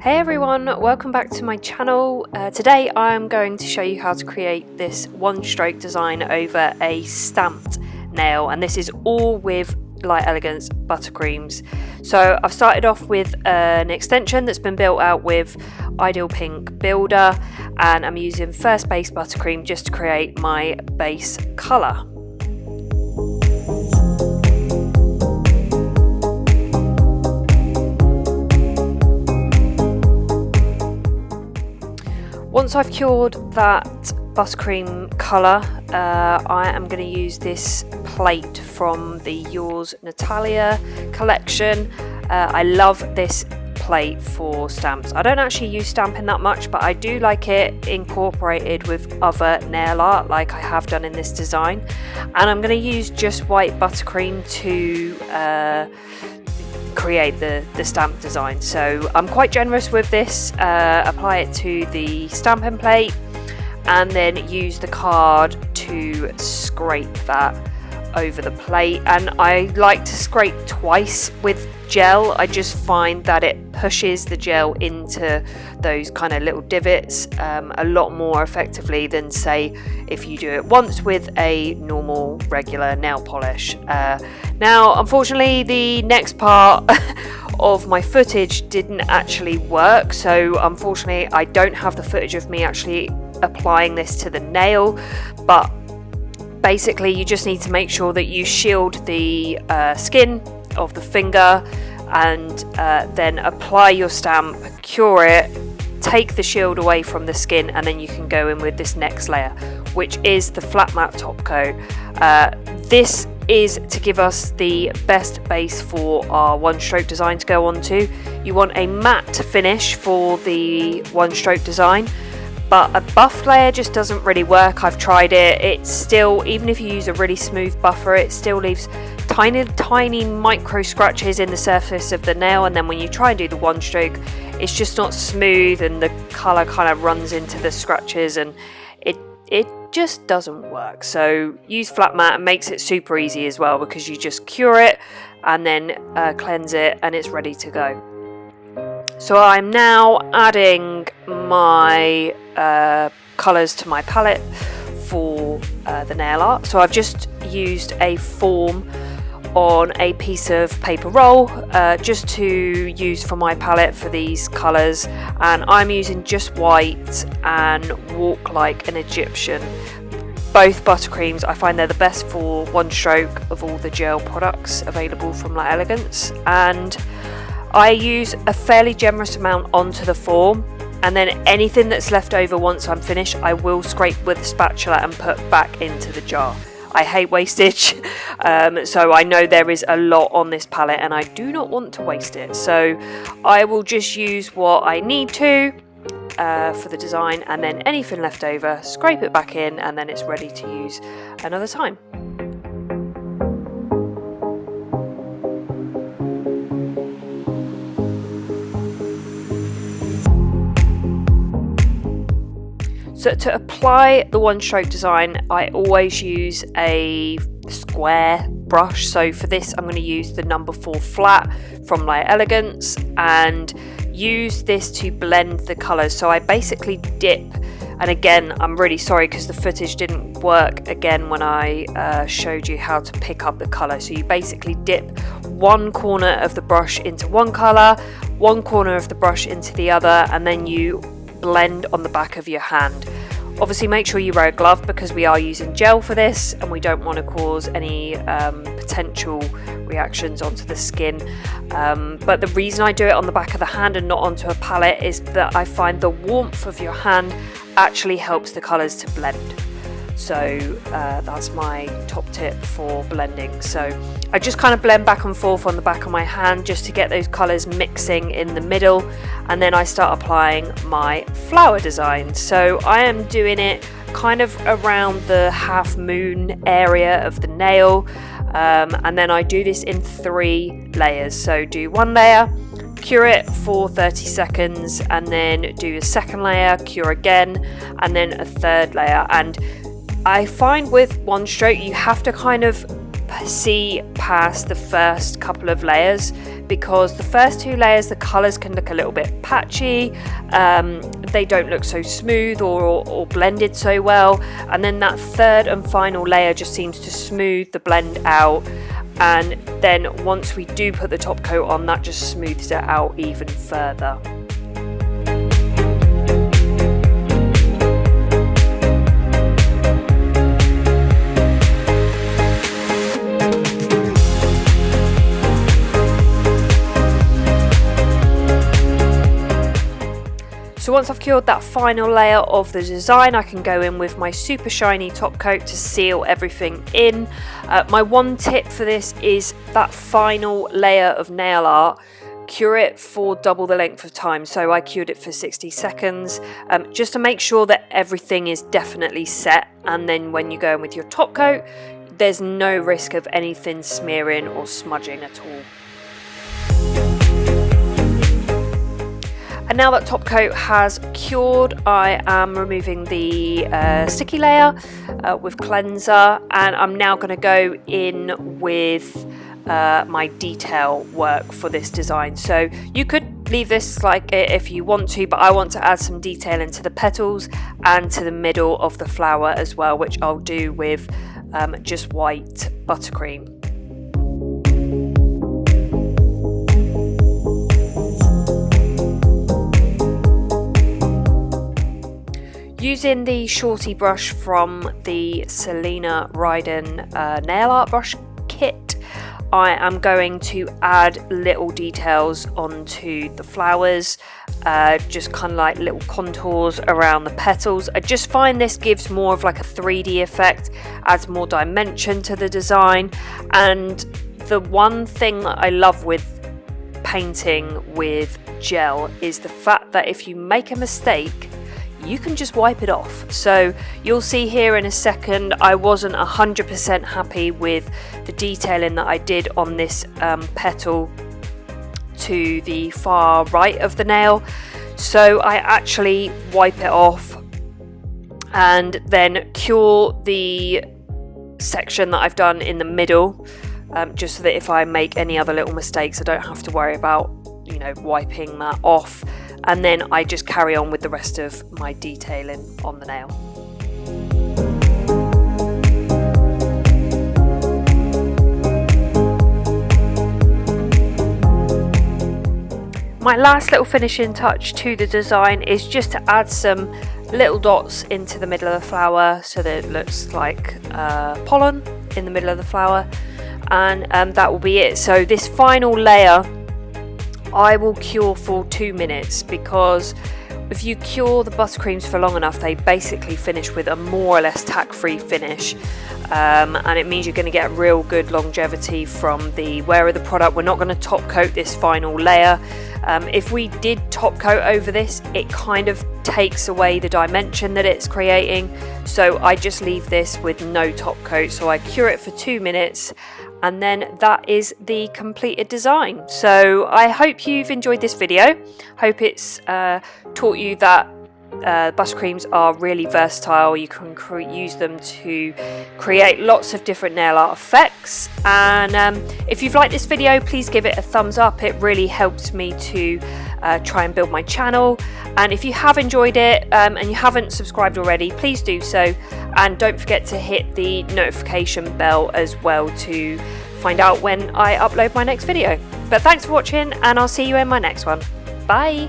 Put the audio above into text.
Hey everyone, welcome back to my channel. Today I'm going to show you how to create this one stroke design over a stamped nail, and this is all with Light Elegance Buttercreams. So I've started off with an extension that's been built out with Ideal Pink Builder, and I'm using First Base Buttercream just to create my base colour. Once I've cured that buttercream colour, I am going to use this plate from the Yours Nataliya collection. I love this plate for stamps. I don't actually use stamping that much, but I do like it incorporated with other nail art like I have done in this design. And I'm going to use just white buttercream to create the stamp design. So I'm quite generous with this. Apply it to the stamping plate and then use the card to scrape that over the plate. And I like to scrape twice with gel. I just find that it pushes the gel into those kind of little divots a lot more effectively than, say, if you do it once with a normal regular nail polish. Now unfortunately the next part of my footage didn't actually work, so unfortunately I don't have the footage of me actually applying this to the nail, but basically you just need to make sure that you shield the skin of the finger and then apply your stamp, cure it, take the shield away from the skin, and then you can go in with this next layer, which is the flat matte top coat. This is to give us the best base for our one stroke design to go on to. You want a matte finish for the one stroke design, but a buff layer just doesn't really work. I've tried it. It's still, even if you use a really smooth buffer, it still leaves tiny micro scratches in the surface of the nail, and then when you try and do the one stroke, it's just not smooth and the colour kind of runs into the scratches and it just doesn't work. So use flat matte, and makes it super easy as well because you just cure it and then cleanse it and it's ready to go. So I'm now adding my colours to my palette for the nail art. So I've just used a form on a piece of paper roll just to use for my palette for these colours, and I'm using just white and Walk Like an Egyptian. Both buttercreams, I find they're the best for one stroke of all the gel products available from Light Elegance, and I use a fairly generous amount onto the form, and then anything that's left over once I'm finished I will scrape with a spatula and put back into the jar. I hate wastage, so I know there is a lot on this palette and I do not want to waste it, so I will just use what I need to for the design, and then anything left over, scrape it back in, and then it's ready to use another time. So to apply the one stroke design, I always use a square brush. So for this, I'm going to use the number 4 flat from Light Elegance and use this to blend the colours. So I basically dip, and again, I'm really sorry because the footage didn't work again when I showed you how to pick up the colour. So you basically dip one corner of the brush into one colour, one corner of the brush into the other, and then you blend on the back of your hand. Obviously make sure you wear a glove because we are using gel for this and we don't want to cause any potential reactions onto the skin, but the reason I do it on the back of the hand and not onto a palette is that I find the warmth of your hand actually helps the colours to blend. So that's my top tip for blending. So I just kind of blend back and forth on the back of my hand just to get those colours mixing in the middle, and then I start applying my flower design. So I am doing it kind of around the half moon area of the nail, and then I do this in 3 layers. So do one layer, cure it for 30 seconds, and then do a second layer, cure again, and then a third layer. And I find with one stroke you have to kind of see past the first couple of layers because the first two layers, the colours can look a little bit patchy, they don't look so smooth or blended so well, and then that third and final layer just seems to smooth the blend out, and then once we do put the top coat on, that just smooths it out even further. So once I've cured that final layer of the design, I can go in with my super shiny top coat to seal everything in. My one tip for this is that final layer of nail art, cure it for double the length of time. So I cured it for 60 seconds just to make sure that everything is definitely set, and then when you go in with your top coat, there's no risk of anything smearing or smudging at all. And now that top coat has cured, I am removing the sticky layer with cleanser, and I'm now going to go in with my detail work for this design. So you could leave this like it if you want to, but I want to add some detail into the petals and to the middle of the flower as well, which I'll do with just white buttercream. Using the Shorty brush from the Celina Ryden nail art brush kit, I am going to add little details onto the flowers, just kind of like little contours around the petals. I just find this gives more of like a 3D effect, adds more dimension to the design. And the one thing that I love with painting with gel is the fact that if you make a mistake, you can just wipe it off. So you'll see here in a second, I wasn't 100% happy with the detailing that I did on this petal to the far right of the nail. So I actually wipe it off and then cure the section that I've done in the middle, just so that if I make any other little mistakes, I don't have to worry about, you know, wiping that off. And then I just carry on with the rest of my detailing on the nail. My last little finishing touch to the design is just to add some little dots into the middle of the flower so that it looks like pollen in the middle of the flower, and that will be it. So this final layer I will cure for 2 minutes, because if you cure the buttercreams for long enough, they basically finish with a more or less tack-free finish, and it means you're going to get real good longevity from the wear of the product. We're not going to top coat this final layer. If we did top coat over this, it kind of takes away the dimension that it's creating, so I just leave this with no top coat. So I cure it for 2 minutes, and then that is the completed design. So I hope you've enjoyed this video. Hope it's taught you that buttercreams are really versatile. You can use them to create lots of different nail art effects, and if you've liked this video, please give it a thumbs up. It really helps me to try and build my channel. And if you have enjoyed it and you haven't subscribed already, please do so, and don't forget to hit the notification bell as well to find out when I upload my next video. But thanks for watching, and I'll see you in my next one. Bye.